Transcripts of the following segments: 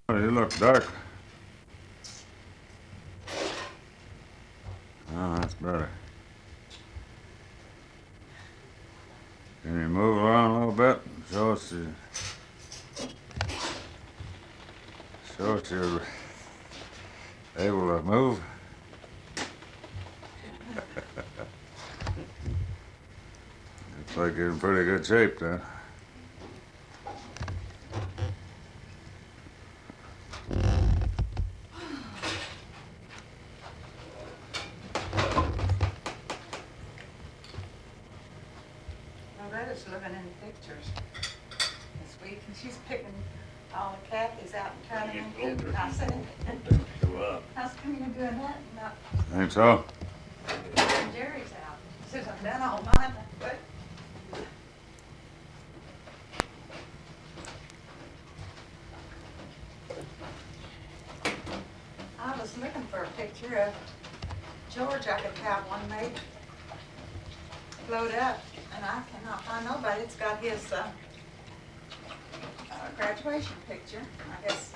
Oh, you look dark. Oh, that's better. Can you move around a little bit? Show us you're able to move. Looks like you're in pretty good shape then. Loretta's living in pictures this week, and she's picking all the Kathy's out and turning them into. I said, how's come you're doing that? No, Think so? Jerry's out. She says, I've done all mine. But I was looking for a picture of George. I could have one made, blowed up, and I cannot find nobody that's got his graduation picture. I guess,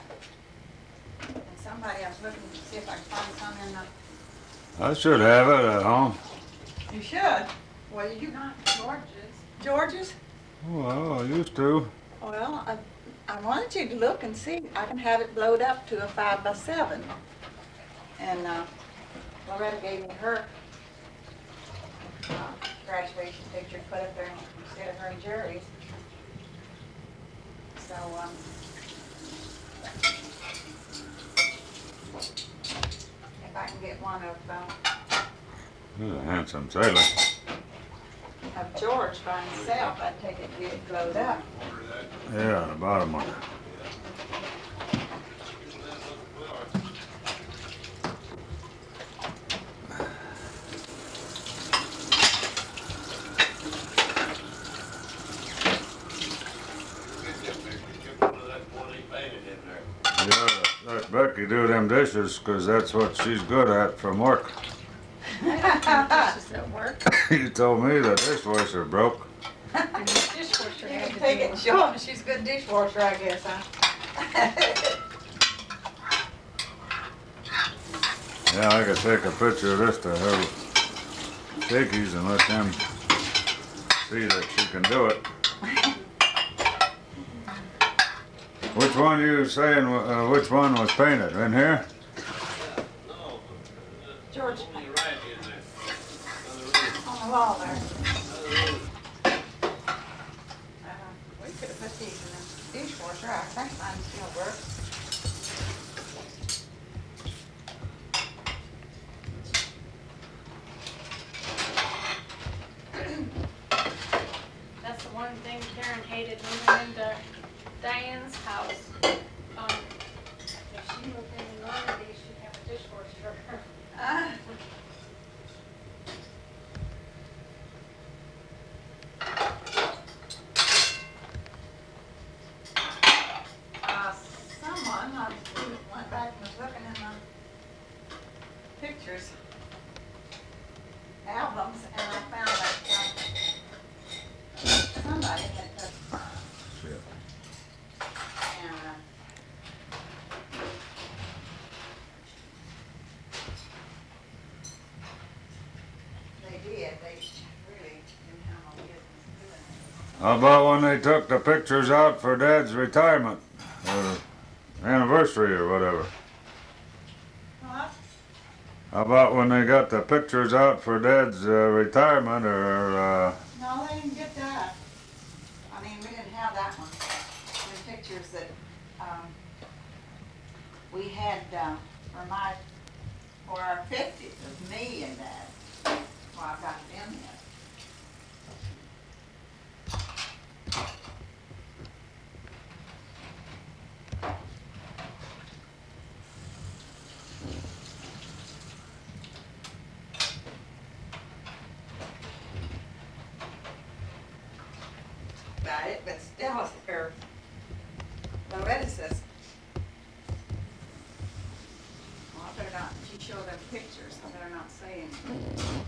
and somebody, I was looking to see if I could find some in the. I should have it at home. You should. Well, you not George's. George's? Well, I used to. Well, I wanted you to look and see. I can have it blowed up to a 5x7. And Loretta gave me her graduation picture to put up there instead of her and Jerry's. So, if I can get one He's a handsome sailor. of George by himself, I'd take it and get it blowed up. Yeah, the bottom one. Yeah, let Becky do them dishes, 'cause that's what she's good at from work. Dishes at work. You told me the dishwasher broke. Dishwasher You had can to take do it and show them she's a good dishwasher, I guess, huh? Yeah, I could take a picture of this to her shakies and let them see that she can do it. Which one you saying, which one was painted? In here? George, on the wall there. We could have put these in the dishwasher. I think mine still works. That's the one thing Karen hated moving into Diane's house. If she moved in Normandy, she'd have a dishwasher. Someone, I went back and was looking in the pictures, albums, and I found that somebody had put, Shit. and they did, they really didn't have no business doing it. How about when they took the pictures out for Dad's retirement, or anniversary or whatever? What? How about when they got the pictures out for Dad's retirement or, No, they didn't get that. I mean, we didn't have that one. The pictures that, we had, for our 50th of me and Dad. Well, I've got them yet. Got it, but still, or Loretta says, well, I better not, she showed them pictures, I better not say anything.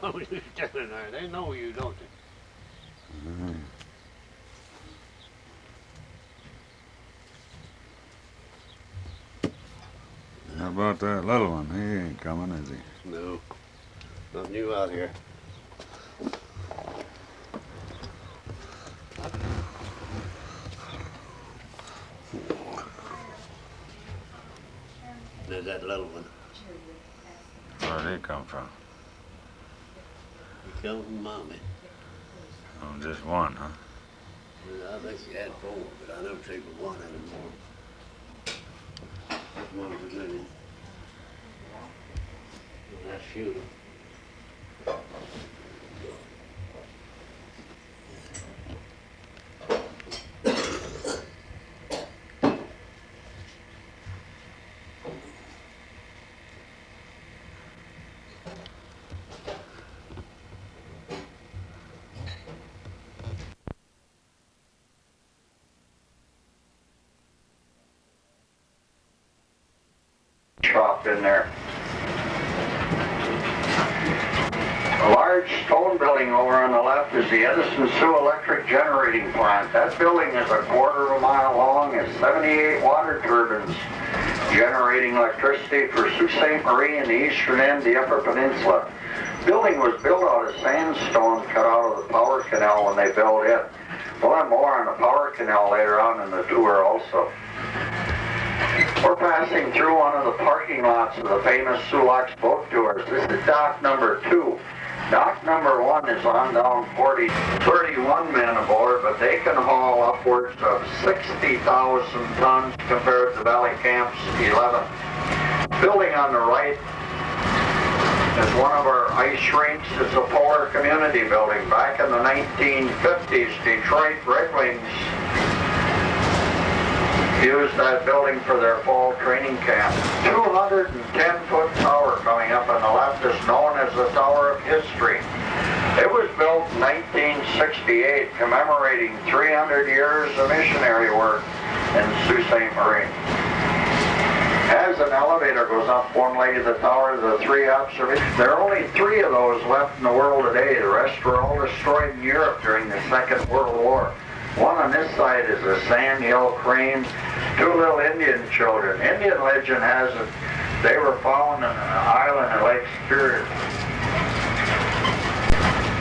know you standing there. They know you, don't they? How about that little one? He ain't coming, is he? No. Not new out here. There's that little one. Where'd he come from? He come from mommy. Oh, just one, huh? I think she had 4, but I know she was one anymore. One was living. That's shooting. Dropped in there. A large stone building over on the left is the Edison Sioux Electric Generating Plant. That building is a quarter of a mile long and 78 water turbines generating electricity for Sault Ste. Marie in the eastern end of the Upper Peninsula. The building was built out of sandstone cut out of the power canal when they built it. We'll have more on the power canal later on in the tour also. We're passing through one of the parking lots of the famous Sioux Lux boat tours. This is dock number 2. Dock number 1 is on down 31 men aboard, but they can haul upwards of 60,000 tons compared to Valley Camp's 11. Building on the right is one of our ice rinks. It's a Polar Community building. Back in the 1950s, Detroit Red Wings used that building for their fall training camp. 210-foot tower coming up on the left is known as the Tower of History. It was built in 1968, commemorating 300 years of missionary work in Sault Ste. Marie. As an elevator goes up one leg of the tower, the 3 observations. There are only 3 of those left in the world today. The rest were all destroyed in Europe during the Second World War. One on this side is a sandhill crane, 2 little Indian children. Indian legend has it they were found on an island in Lake Superior.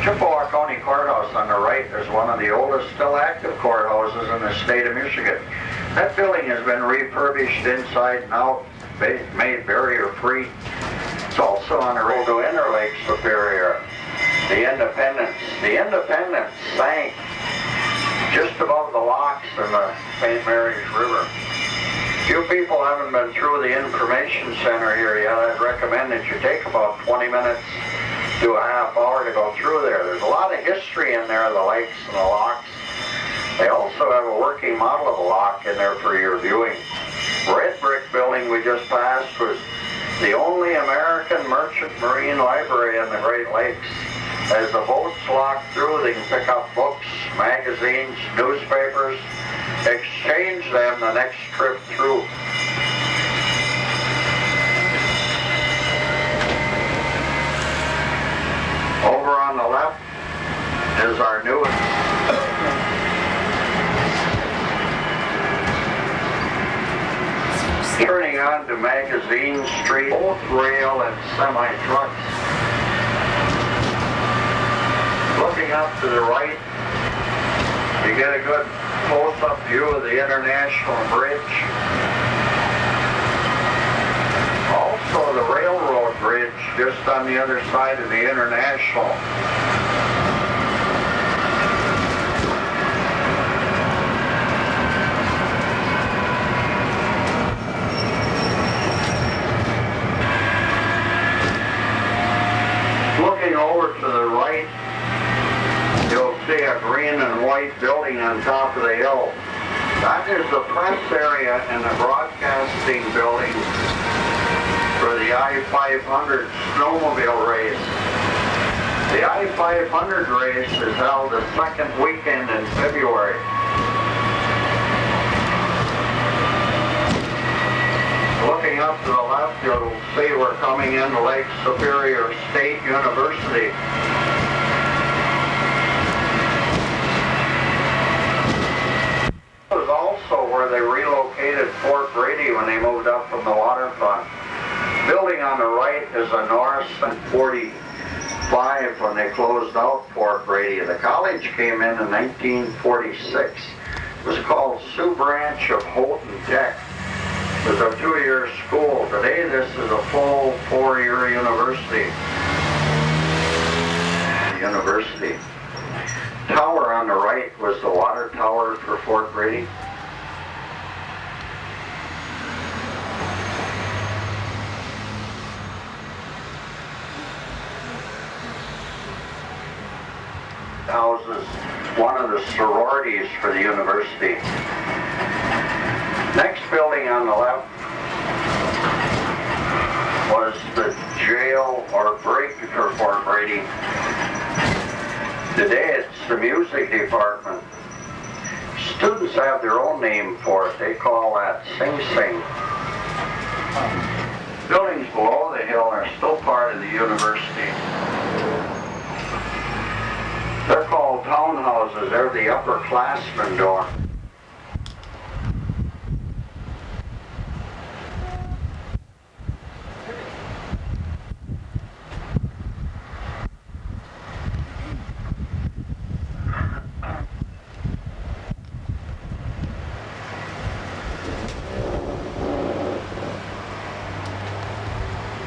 Chippewa County Courthouse on the right is one of the oldest still active courthouses in the state of Michigan. That building has been refurbished inside and out, made barrier-free. It's also on the road to Inner Lake Superior. The Independence sank just above the locks in the St. Mary's River. Few people haven't been through the information center here yet. I'd recommend that you take about 20 minutes to a half hour to go through there. There's a lot of history in there, the lakes and the locks. They also have a working model of a lock in there for your viewing. Red brick building we just passed was the only American merchant marine library in the Great Lakes. As the boats lock through, they can pick up books, magazines, newspapers, exchange them the next trip through. Over on the left is our newest. Turning on to Magazine Street, both rail and semi-trucks. Looking up to the right, you get a good close-up view of the International Bridge. Also the railroad bridge just on the other side of the International. Looking over to the right, you'll see a green and white building on top of the hill. That is the press area and the broadcasting building for the I-500 snowmobile race. The I-500 race is held the second weekend in February. Looking up to the left you'll see we're coming into Lake Superior State University. It was also where they relocated Fort Brady when they moved up from the waterfront. Building on the right is a North and 45 when they closed out Fort Brady. The college came in 1946. It was called Sioux Branch of Houghton Tech. It was a 2-year school. Today this is a full 4-year university. Tower on the right was the water tower for Fort Brady. Houses one of the sororities for the university. Next building on the left was the jail or break for Fort Brady. Today it's the music department. Students have their own name for it. They call that Sing Sing. Buildings below the hill are still part of the university. They're called townhouses. They're the upperclassmen dorm.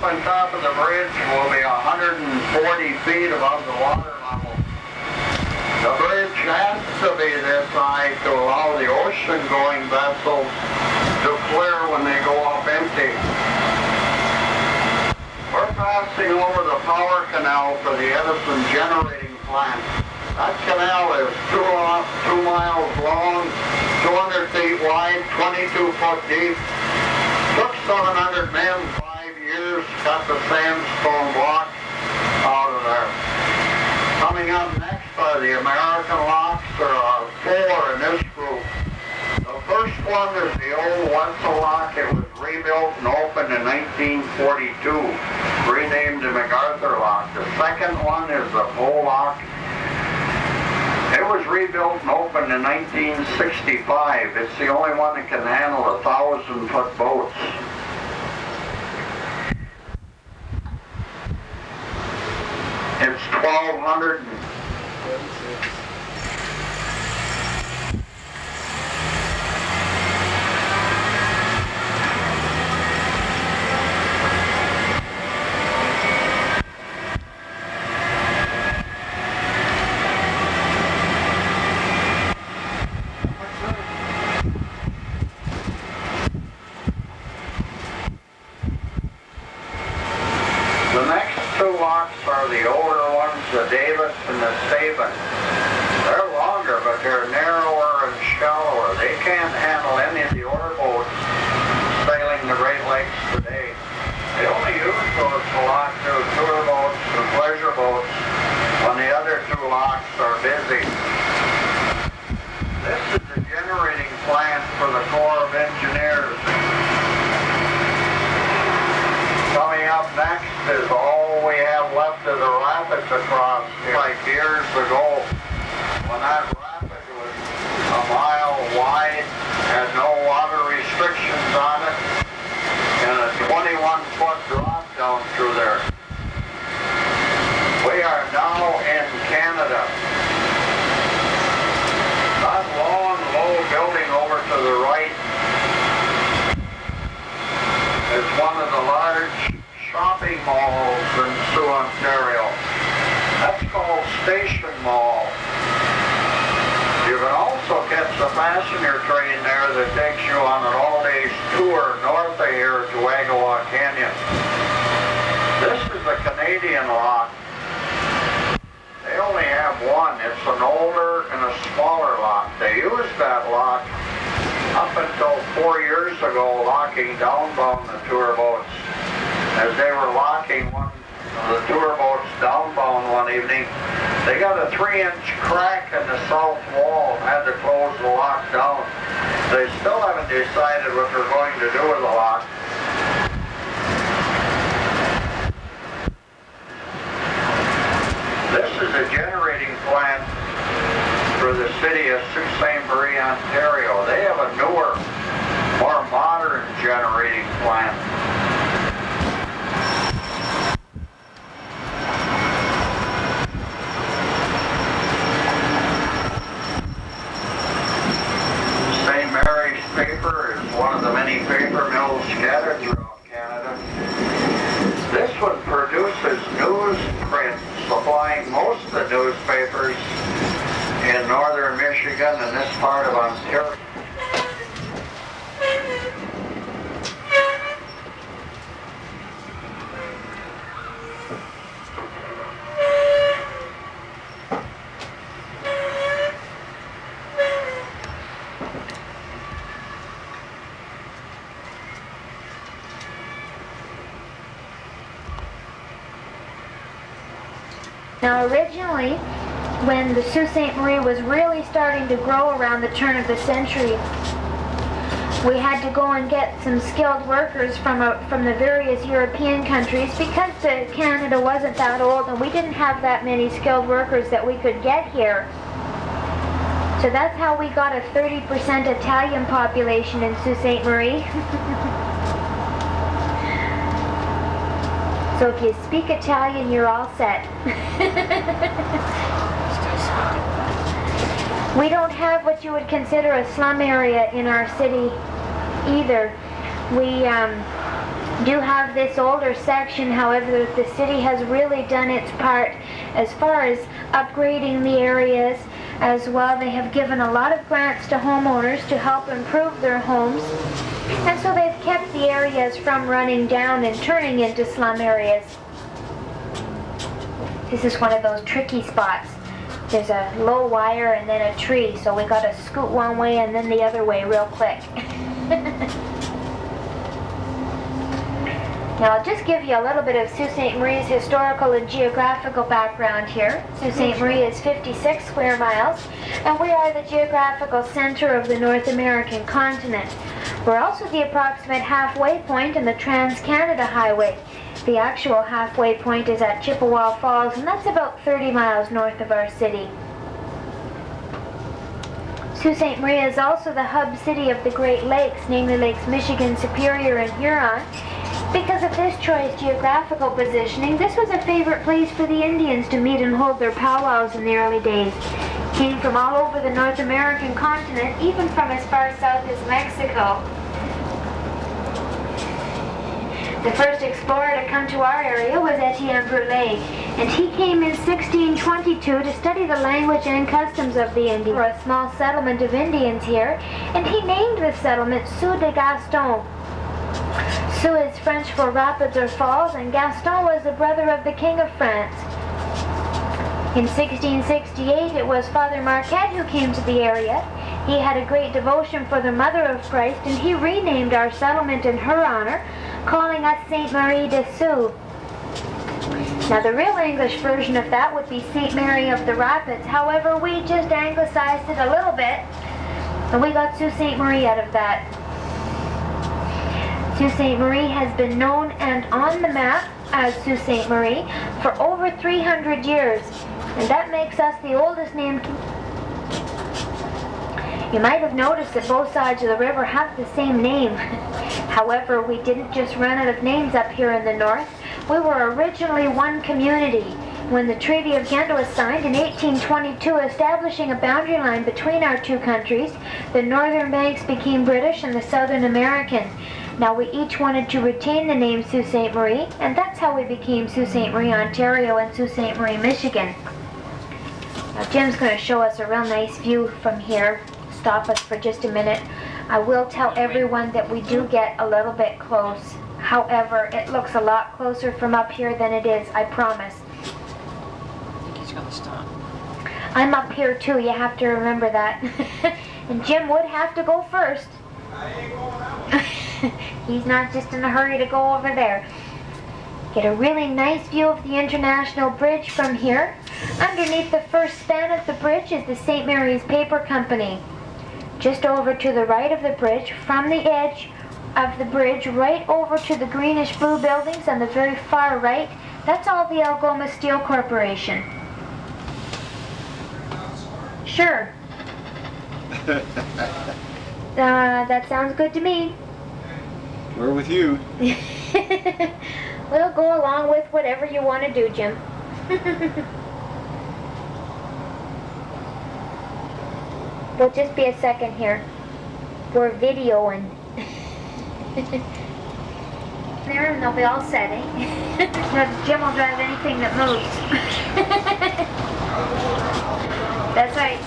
On top of the bridge will be 140 feet above the water level. The bridge has to be this high to allow the ocean-going vessels to clear when they go up empty. We're passing over the power canal for the Edison generating plant. That canal is 2 miles long, 200 feet wide, 22 foot deep. Took 700 men 5 years, got the sandstone block out of there. Coming up next are the American locks. There are 4 in this group. The first one is the old Wetzel lock. It was rebuilt and opened in 1942, renamed the MacArthur lock. The second one is the Poe lock. It was rebuilt and opened in 1965. It's the only one that can handle 1,000-foot boats. It's 1,200. The next 2 locks are the older ones, the Davis and the Sabin. They're longer, but they're narrower and shallower. They can't handle any of the ore boats sailing the Great Lakes today. They only use those to lock their tour boats and pleasure boats when the other 2 locks are busy. This is the generating plant for the Corps of Engineers. Coming up next is all we have left of the rapids across here. Like years ago, when that rapid was a mile wide, had no water restrictions on it, and a 21-foot drop down through there. We are now in Canada. That long, low building over to the right is one of the large shopping malls in Sioux, Ontario. That's called Station Mall. You can also catch the passenger train there that takes you on an all-day tour north of here to Agawa Canyon. This is a Canadian lock. They only have one. It's an older and a smaller lock. They used that lock up until 4 years ago, locking downbound the tour boats. As they were locking one of the tour boats downbound one evening, they got a 3-inch crack in the south wall and had to close the lock down. They still haven't decided what they're going to do with the lock. the generating plant for the city of Sault Ste. Marie, Ontario. They have a newer, more modern generating plant. St. Mary's paper is one of the many paper mills scattered throughout Canada. This one produces newsprint, supplying most of the newspapers in northern Michigan and this part of Ontario. Now originally, when the Sault Ste. Marie was really starting to grow around the turn of the century, we had to go and get some skilled workers from the various European countries because Canada wasn't that old and we didn't have that many skilled workers that we could get here. So that's how we got a 30% Italian population in Sault Ste. Marie. So if you speak Italian, you're all set. We don't have what you would consider a slum area in our city either. We do have this older section, however, the city has really done its part as far as upgrading the areas as well. They have given a lot of grants to homeowners to help improve their homes. And so they've kept the areas from running down and turning into slum areas. This is one of those tricky spots. There's a low wire and then a tree, so we got to scoot one way and then the other way real quick. Now I'll just give you a little bit of Sault Ste. Marie's historical and geographical background here. Sault Ste. Marie is 56 square miles, and we are the geographical center of the North American continent. We're also the approximate halfway point in the Trans-Canada Highway. The actual halfway point is at Chippewa Falls, and that's about 30 miles north of our city. Sault Ste. Marie is also the hub city of the Great Lakes, namely Lakes Michigan, Superior, and Huron. Because of this choice geographical positioning, this was a favorite place for the Indians to meet and hold their powwows in the early days. Came from all over the North American continent, even from as far south as Mexico. The first explorer to come to our area was Etienne Brulé, and he came in 1622 to study the language and customs of the Indians. For a small settlement of Indians here, and he named the settlement Sault de Gaston. Sault is French for rapids or falls, and Gaston was the brother of the King of France. In 1668, it was Father Marquette who came to the area. He had a great devotion for the Mother of Christ, and he renamed our settlement in her honor, calling us Sainte Marie de Sault. Now the real English version of that would be Saint Mary of the Rapids. However, we just anglicized it a little bit, and we got Sault Ste. Marie out of that. Sault Ste. Marie has been known and on the map as Sault Ste. Marie for over 300 years, and that makes us the oldest named. You might have noticed that both sides of the river have the same name. However, we didn't just run out of names up here in the north. We were originally one community. When the Treaty of Ghent was signed in 1822, establishing a boundary line between our two countries, the northern banks became British and the southern American. Now we each wanted to retain the name Sault Ste. Marie, and that's how we became Sault Ste. Marie, Ontario and Sault Ste. Marie, Michigan. Now Jim's going to show us a real nice view from here. Stop us for just a minute. I will tell everyone that we do get a little bit close. However, it looks a lot closer from up here than it is, I promise. I think he's gonna stop. I'm up here too, you have to remember that. And Jim would have to go first. I ain't going out. He's not just in a hurry to go over there. Get a really nice view of the International Bridge from here. Underneath the first span of the bridge is the St. Mary's Paper Company. Just over to the right of the bridge, from the edge of the bridge right over to the greenish blue buildings on the very far right, that's all the Algoma Steel Corporation. Sure. That sounds good to me. We're with you. We'll go along with whatever you want to do, Jim. Well, just be a second here. We're videoing. There, and they'll be all set, eh? Now, Jim will drive anything that moves. That's right.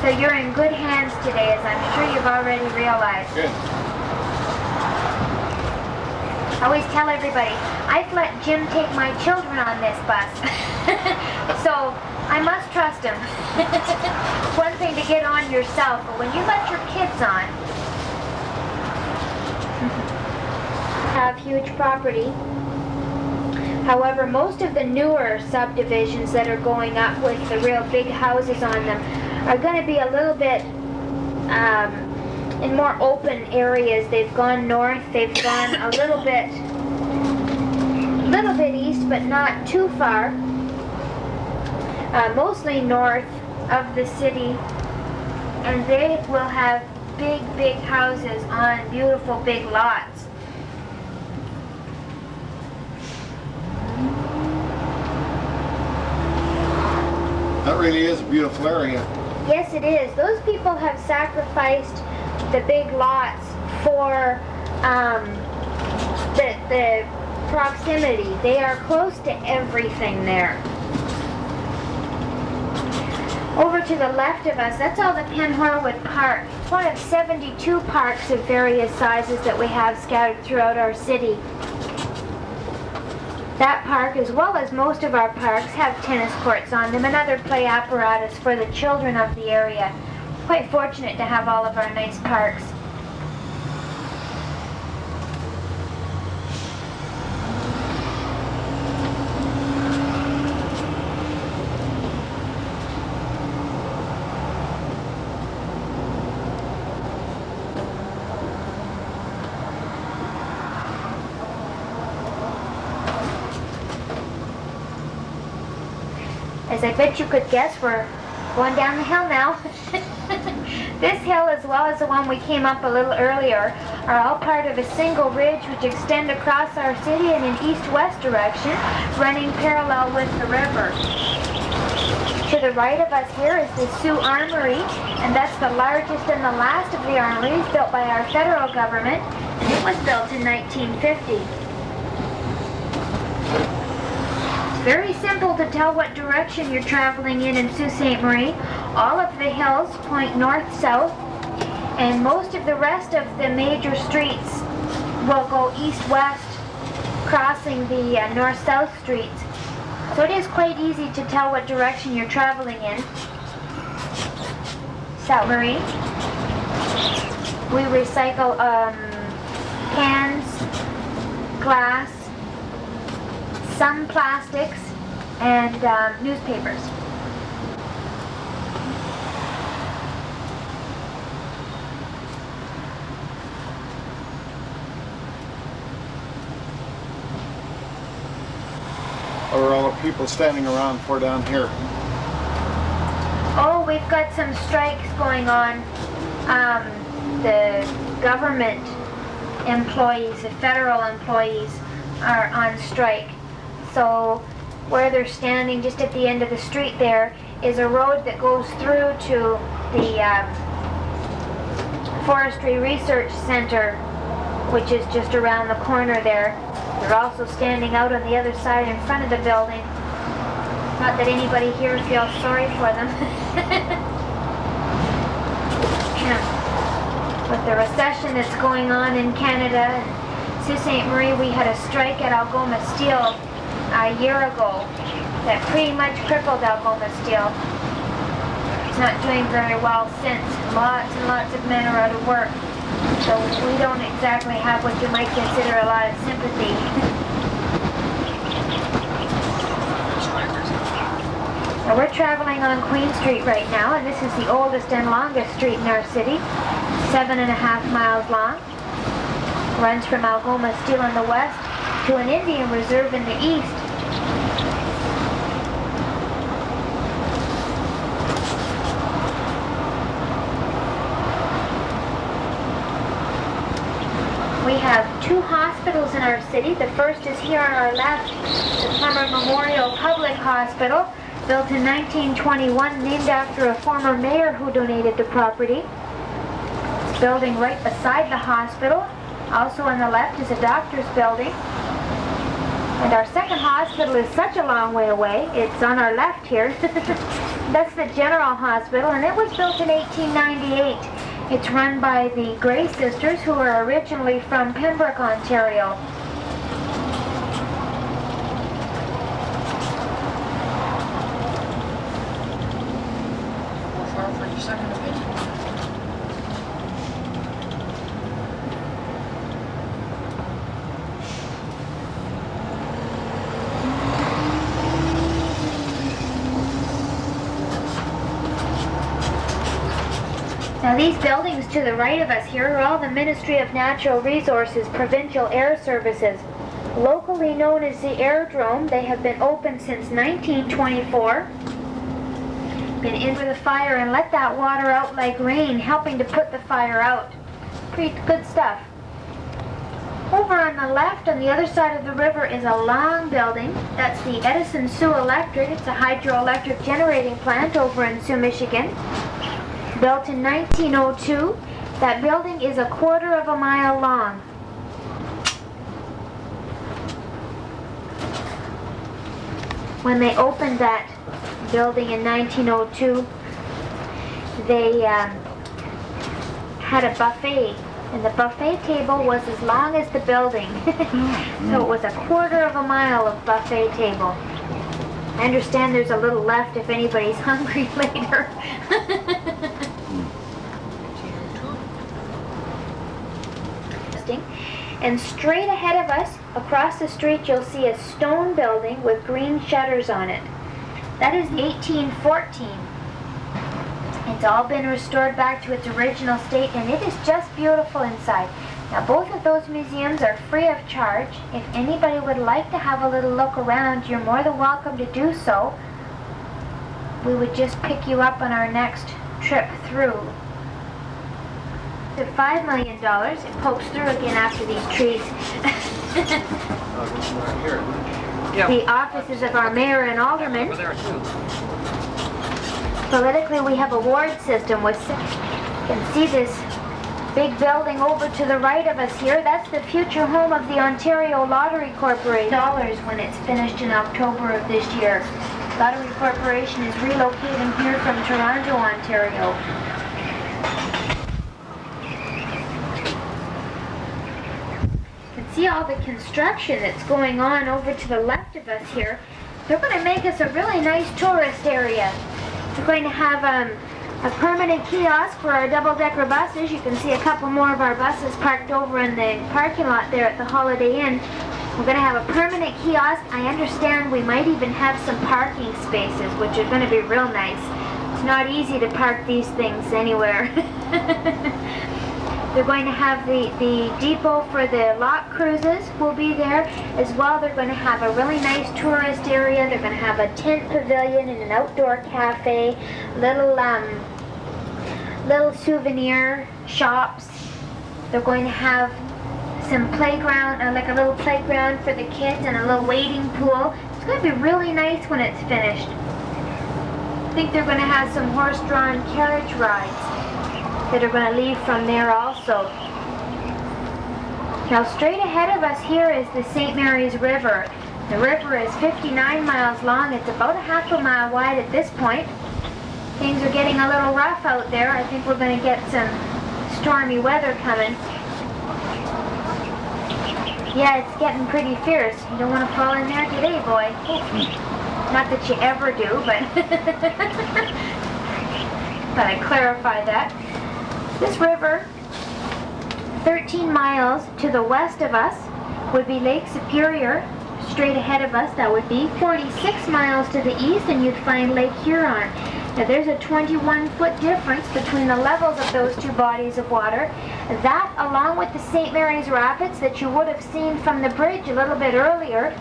So you're in good hands today, as I'm sure you've already realized. Good. I always tell everybody, I've let Jim take my children on this bus. So I must trust him. It's one thing to get on yourself, but when you let your kids on, have huge property. However, most of the newer subdivisions that are going up with the real big houses on them are going to be a little bit in more open areas. They've gone north, they've gone a little bit east, but not too far. Mostly north of the city, and they will have big houses on beautiful big lots. That really is a beautiful area. Yes, it is. Those people have sacrificed the big lots for the proximity. They are close to everything there. Over to the left of us, that's all the Penhorwood Park. It's one of 72 parks of various sizes that we have scattered throughout our city. That park, as well as most of our parks, have tennis courts on them and other play apparatus for the children of the area. Quite fortunate to have all of our nice parks. As I bet you could guess, we're going down the hill now. This hill, as well as the one we came up a little earlier, are all part of a single ridge which extend across our city in an east-west direction, running parallel with the river. To the right of us here is the Sioux Armory, and that's the largest and the last of the armories built by our federal government, and it was built in 1950. Very simple to tell what direction you're traveling in Sault Ste. Marie. All of the hills point north-south, and most of the rest of the major streets will go east-west, crossing the north-south streets. So it is quite easy to tell what direction you're traveling in. Sault Marie. We recycle cans, glass, some plastics, and newspapers. What are all the people standing around for down here? Oh, we've got some strikes going on. The government employees, the federal employees, are on strike. So where they're standing just at the end of the street there is a road that goes through to the Forestry Research Center, which is just around the corner there. They're also standing out on the other side in front of the building. Not that anybody here feels sorry for them. With the recession that's going on in Canada, Sault Ste. Marie, we had a strike at Algoma Steel a year ago that pretty much crippled Algoma Steel. It's not doing very well since. Lots and lots of men are out of work. So we don't exactly have what you might consider a lot of sympathy. Now we're traveling on Queen Street right now, and this is the oldest and longest street in our city, 7.5 miles long. Runs from Algoma Steel in the west to an Indian reserve in the east. have two hospitals in our city. The first is here on our left, the Plummer Memorial Public Hospital, built in 1921, named after a former mayor who donated the property. It's building right beside the hospital. Also on the left is a doctor's building. And our second hospital is such a long way away. It's on our left here. That's the General Hospital, and it was built in 1898. It's run by the Gray sisters, who are originally from Pembroke, Ontario. How far for your second opinion? Now these buildings to the right of us here are all the Ministry of Natural Resources Provincial Air Services. Locally known as the Airdrome, they have been open since 1924. Been in for the fire and let that water out like rain, helping to put the fire out. Pretty good stuff. Over on the left, on the other side of the river, is a long building. That's the Edison Sioux Electric. It's a hydroelectric generating plant over in Sioux, Michigan. Built in 1902, that building is 1/4 mile long. When they opened that building in 1902, they had a buffet, and the buffet table was as long as the building. So it was 1/4 mile of buffet table. I understand there's a little left if anybody's hungry later. And straight ahead of us, across the street, you'll see a stone building with green shutters on it. That is 1814. It's all been restored back to its original state, and it is just beautiful inside. Now, both of those museums are free of charge. If anybody would like to have a little look around, you're more than welcome to do so. We would just pick you up on our next trip through. At $5 million, it pokes through again after these trees. The offices of our mayor and aldermen. Over there too. Politically, we have a ward system with you can see this big building over to the right of us here. That's the future home of the Ontario Lottery Corporation. Dollars when it's finished in October of this year. Lottery Corporation is relocating here from Toronto, Ontario. See all the construction that's going on over to the left of us here. They're going to make us a really nice tourist area. We're going to have a permanent kiosk for our double-decker buses. You can see a couple more of our buses parked over in the parking lot there at the Holiday Inn. We're going to have a permanent kiosk. I understand we might even have some parking spaces, which are going to be real nice. It's not easy to park these things anywhere. They're going to have the depot for the lock cruises will be there as well. They're going to have a really nice tourist area. They're going to have a tent pavilion and an outdoor cafe, little souvenir shops. They're going to have some playground, like a little playground for the kids and a little wading pool. It's going to be really nice when it's finished. I think they're going to have some horse-drawn carriage rides that are going to leave from there also. Now straight ahead of us here is the St. Mary's River. The river is 59 miles long. It's about 1/2 mile wide at this point. Things are getting a little rough out there. I think we're going to get some stormy weather coming. Yeah, it's getting pretty fierce. You don't want to fall in there today, boy. Not that you ever do, but but I clarify that. This river, 13 miles to the west of us, would be Lake Superior. Straight ahead of us, that would be 46 miles to the east, and you'd find Lake Huron. Now there's a 21-foot difference between the levels of those two bodies of water. That, along with the St. Mary's Rapids that you would have seen from the bridge a little bit earlier,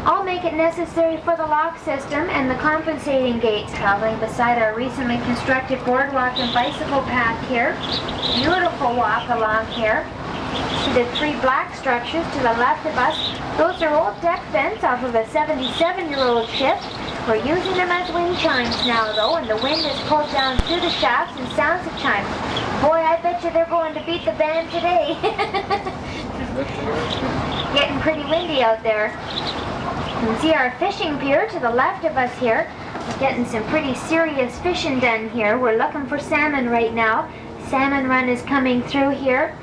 all make it necessary for the lock system and the compensating gates. Traveling beside our recently constructed boardwalk and bicycle path here. Beautiful walk along here. See the three black structures to the left of us? Those are old deck vents off of a 77-year-old ship. We're using them as wind chimes now, though, and the wind is pulled down through the shafts and sounds the chimes. Boy, I bet you they're going to beat the band today. Getting pretty windy out there. You can see our fishing pier to the left of us here. We're getting some pretty serious fishing done here. We're looking for salmon right now. Salmon run is coming through here.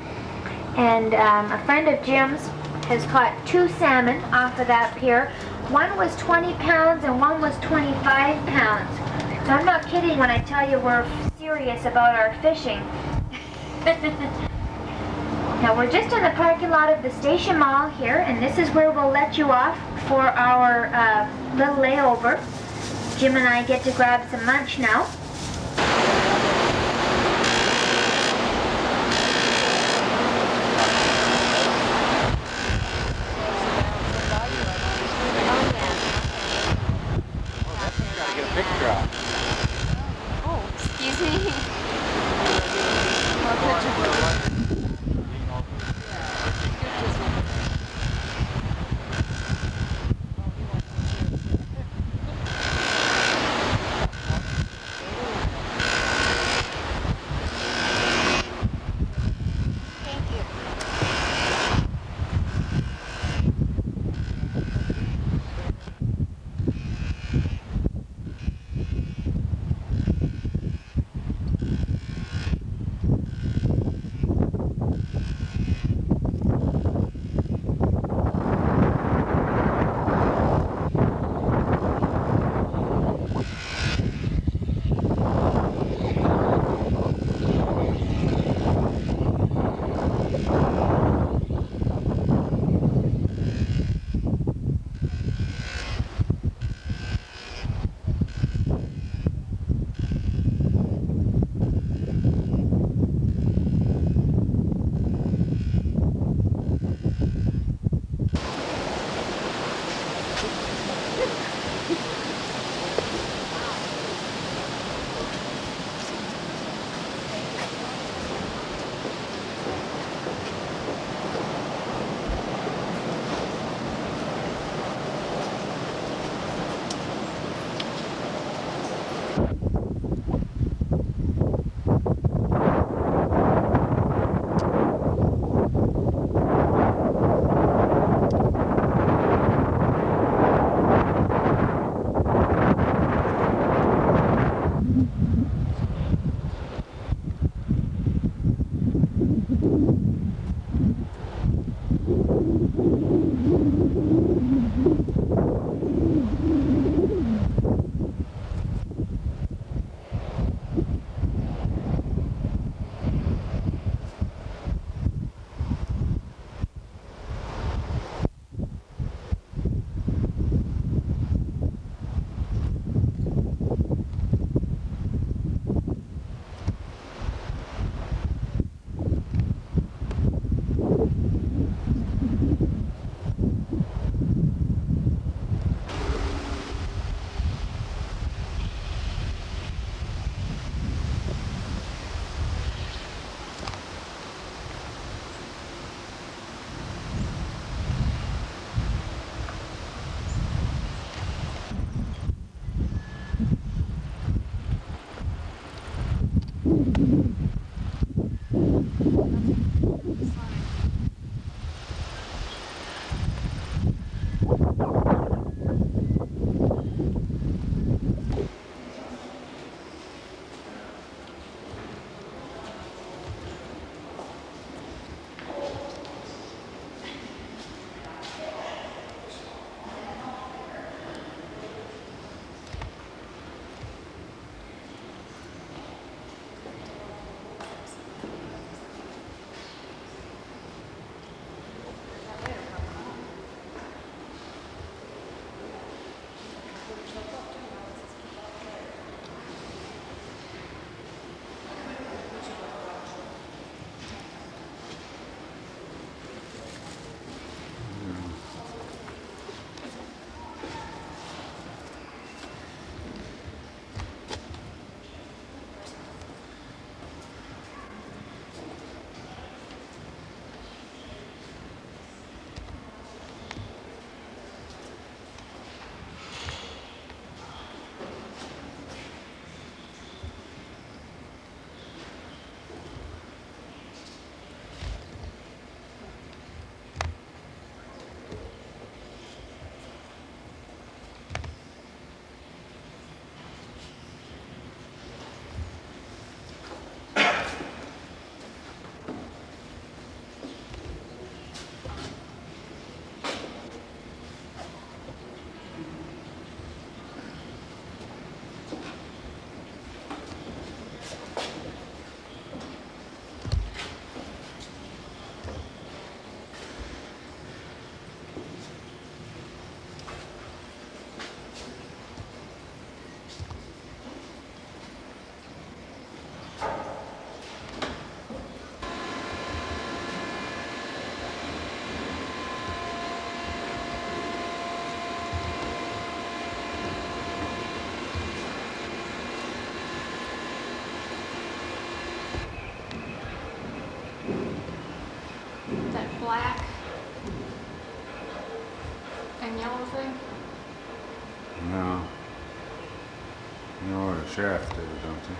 And a friend of Jim's has caught 2 salmon off of that pier. One was 20 pounds and one was 25 pounds. So I'm not kidding when I tell you we're serious about our fishing. Now we're just in the parking lot of the station mall here, and this is where we'll let you off for our little layover. Jim and I get to grab some lunch now. Oh, excuse me. black and yellow thing? No. You know where the shaft is, don't you?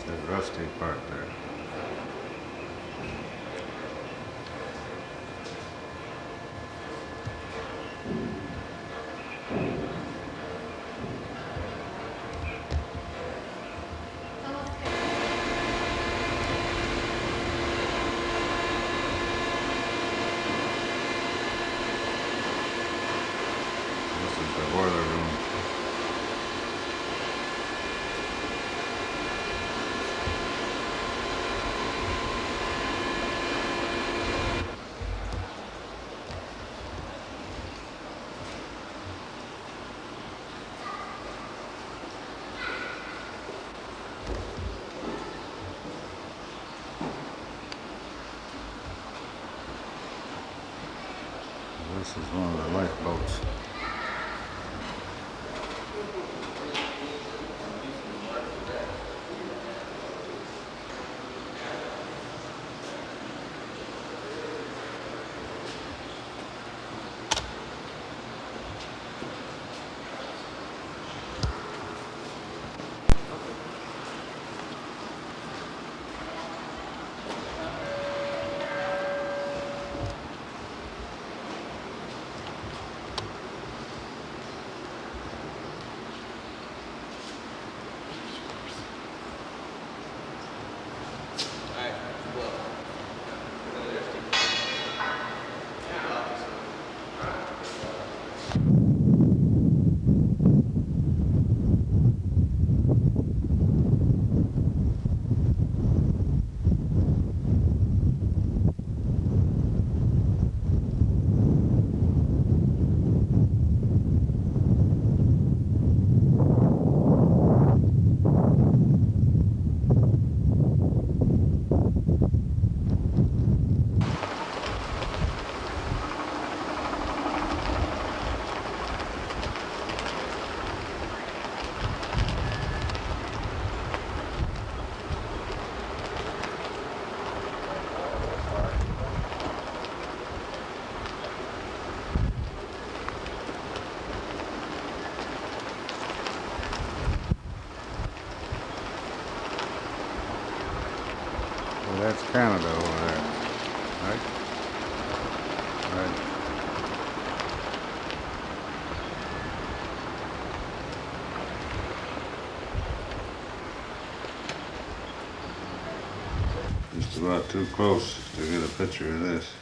The rusty part there. This is the boiler room. This is one of the lifeboats. Well, that's Canada over there, right? Right. Just about too close to get a picture of this.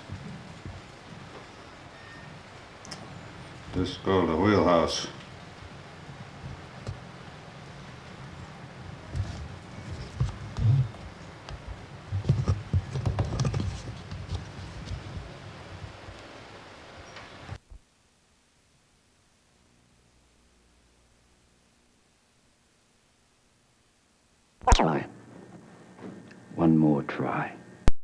This is called a wheelhouse. Try. One more try.